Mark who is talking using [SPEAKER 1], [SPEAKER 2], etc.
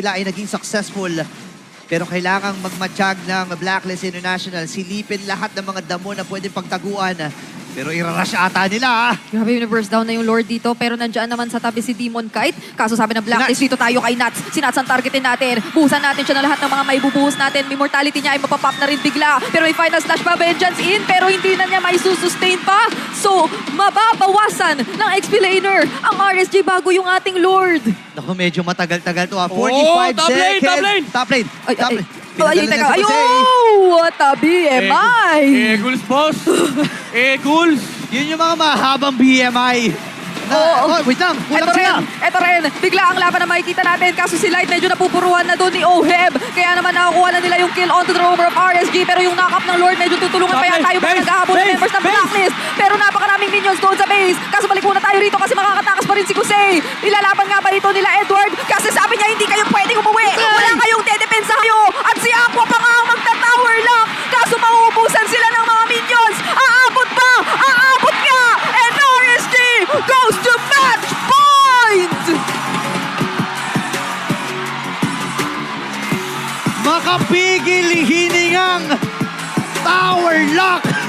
[SPEAKER 1] Sila ay naging successful pero kailangang magmatsyag ng Blacklist International. Silipin lahat ng mga damo na pwedeng pagtaguan. Pero irarush ata nila.
[SPEAKER 2] Grabe, universe down na yung Lord dito. Pero nandiyan naman sa tabi si Demon Kite. Kaso sabi ng Blacklist, dito tayo kay Nuts. Si Nuts ang targetin natin. Buhusan natin siya na lahat ng mga maibubuhos natin. May mortality niya ay mapapop na rin bigla. Pero may final slash pa, Vengeance in. Pero hindi na niya may sustain pa. So, mababawasan ng XP laner ang RSG bago yung ating Lord.
[SPEAKER 1] Naku, medyo matagal-tagal to. 45
[SPEAKER 3] top lane,
[SPEAKER 1] seconds.
[SPEAKER 3] top lane.
[SPEAKER 1] Top lane.
[SPEAKER 2] Ay,
[SPEAKER 1] Top
[SPEAKER 2] ay,
[SPEAKER 1] lane.
[SPEAKER 2] ay, teka. Tabi, MI.
[SPEAKER 3] Eagles, boss! Eagles!
[SPEAKER 1] Yun yung mga mahabang BMI.
[SPEAKER 2] Oo.
[SPEAKER 1] Wait lang. Kulang sila.
[SPEAKER 2] Ito rin. Bigla ang laban na makikita natin. Kaso si Light medyo napupuruhan na doon ni Oheb. Kaya naman nakakuha na nila yung kill onto the rover of RSG. Pero yung knock-up ng Lord, medyo tutulungan pa yan tayo mga naghahabol ng members ng Blacklist. Pero napakaraming minions doon sa base. Kaso balik muna tayo rito kasi makakatakas pa rin si Kusei. Ilalaban nga ba ito nila Edward? Kasi sabi niya hindi kayo pwedeng umuwi. Wala kayong dedepensa kayo. At si Aqua pa nga ang magta-tower lock. Kaso mauubusan sila ng mga minions. Aabot ba? Aabot nga! And RSG goes to match point!
[SPEAKER 1] Makapigil hiningang tower lock.